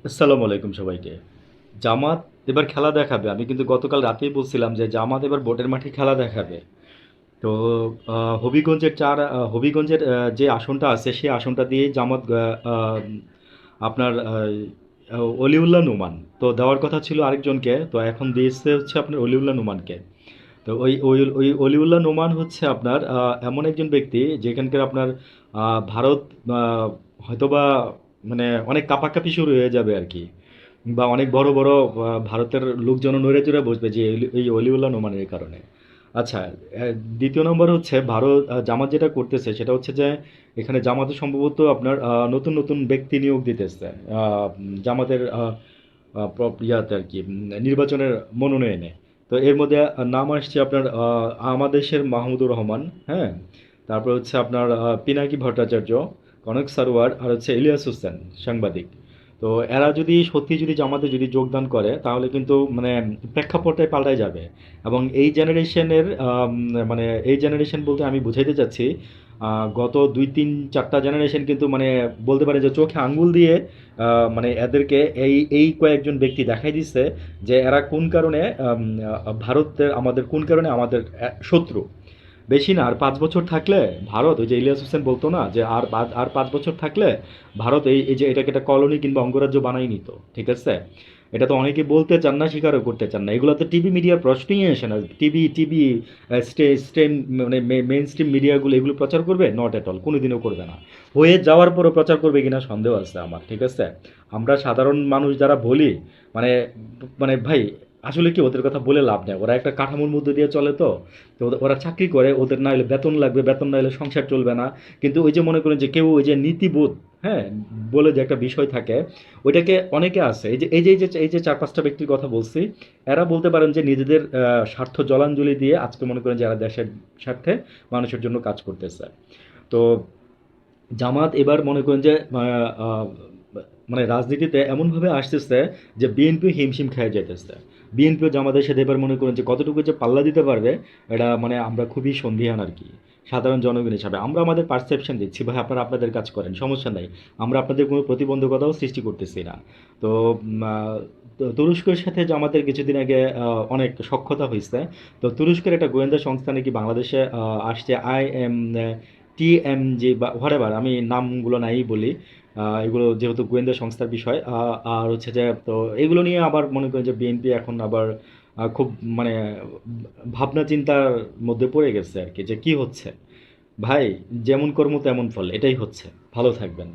আসসালামু আলাইকুম সবাইকে। জামাত এবার খেলা দেখাবে। আমি কিন্তু গতকাল রাতেই বলছিলাম যে জামাত এবার ভোটের মাঠে খেলা দেখাবে। তো হবিগঞ্জের যে আসনটা আছে সেই আসনটা দিয়েই জামাত আপনার অলিউল্লাহ নোমান তো দেওয়ার কথা ছিল আরেকজনকে, তো এখন দিয়েছে হচ্ছে আপনার অলিউল্লাহ নোমানকে। তো ওই অলিউল্লাহ নোমান হচ্ছে আপনার এমন একজন ব্যক্তি যেখানকার আপনার ভারত আহ, হয়তোবা মানে অনেক কাপাকাপি শুরু হয়ে যাবে আর কি, বা অনেক বড় বড় ভারতের লোকজন নড়ে চড়ে বসবে যে এই অলিউল্লাহ নোমানের কারণে। আচ্ছা, দ্বিতীয় নম্বর হচ্ছে ভারত জামাত যেটা করতেছে সেটা হচ্ছে যে এখানে জামাতে সম্ভবত আপনার নতুন নতুন ব্যক্তি নিয়োগ দিতেছে জামাতের ইয়াতে আর কি, নির্বাচনের মনোনয়নে। তো এর মধ্যে নাম আসছে আপনার আমাদেশের মাহমুদুর রহমান, হ্যাঁ, তারপর হচ্ছে আপনার পিনাকি ভট্টাচার্য, কনক সারোয়ার, আর হচ্ছে ইলিয়াস হোসেন সাংবাদিক। তো এরা যদি জামাতে যদি যোগদান করে তাহলে কিন্তু মানে প্রেক্ষাপটটাই পাল্টায় যাবে। এবং এই জেনারেশনের মানে এই জেনারেশন বলতে আমি বুঝাইতে চাচ্ছি গত ২ ৩ ৪টা জেনারেশন কিন্তু মানে বলতে পারে যে চোখে আঙ্গুল দিয়ে মানে এদেরকে এই কয়েকজন ব্যক্তি দেখাই দিচ্ছে যে এরা কোন কারণে ভারতের আমাদের কোন কারণে আমাদের শত্রু। বেশি না, আর ৫ বছর থাকলে ভারত, ওই যে ইলিয়াস হোসেন বলতো না যে আর ৫ বছর থাকলে ভারত এই যে এটাকে একটা কলোনি কিংবা অঙ্গরাজ্য বানাই নিত। ঠিক আছে, এটা তো অনেকে বলতে চান না, স্বীকারও করতে চান না। এগুলো তো টিভি মিডিয়ার প্রশ্নই আসে না। টিভি স্টেম মানে মেইন স্ট্রিম মিডিয়াগুলো এগুলো প্রচার করবে? নট এট অল, কোনোদিনও করবে না। হয়ে যাওয়ার পরও প্রচার করবে কিনা সন্দেহ আছে আমার। ঠিক আছে, আমরা সাধারণ মানুষ যারা বলি মানে মানে ভাই, আসলে কি ওদের কথা বলে লাভ নেই। ওরা একটা কাঠামোর মধ্যে দিয়ে চলে, তো তো ওরা চাকরি করে, ওদের না হলে বেতন লাগবে, বেতন না হলে সংসার চলবে না। কিন্তু ওই যে মনে করেন যে কেউ ওই যে নীতিবোধ, হ্যাঁ, বলে যে একটা বিষয় থাকে, ওইটাকে অনেকে আছে এই যে ৪ ৫টা ব্যক্তির কথা বলছি, এরা বলতে পারেন যে নিজেদের স্বার্থ জলাঞ্জলি দিয়ে আজকে মনে করেন যে এরা দেশের স্বার্থে মানুষের জন্য কাজ করতেছে। তো জামাত এবার মনে করেন যে মানে রাজনীতিতে এমনভাবে আসতেছে যে বিএনপি হিমশিম খেয়ে যাইতেছে। বিএনপিও জামাতের সাথে এবার মনে করেন যে কতটুকু যে পাল্লা দিতে পারবে, এটা মানে আমরা খুবই সন্দিহান আর কি। সাধারণ জনগণ হিসাবে আমরা আমাদের পারসেপশন দিচ্ছি, ভাই আপনারা আপনাদের কাজ করেন, সমস্যা নাই। আমরা আপনাদের কোনো প্রতিবন্ধকতাও সৃষ্টি করতেছি না। তো তুরস্কের সাথে জামাতের কিছুদিন আগে অনেক সখ্যতা হয়েছে। তো তুরস্কের একটা গোয়েন্দা সংস্থা নাকি বাংলাদেশে আসছে, TMG বা হোয়াটএভার, আমি নামগুলো নাই বলি। এগুলো যেহেতু গোয়েন্দা সংস্থার বিষয়, আর হচ্ছে যে তো এগুলো নিয়ে আবার মনে করেন যে বিএনপি এখন আবার খুব মানে ভাবনা চিন্তার মধ্যে পড়ে গেছে আর কি, যে কি হচ্ছে। ভাই, যেমন কর্ম তেমন ফল, এটাই হচ্ছে। ভালো থাকবেন।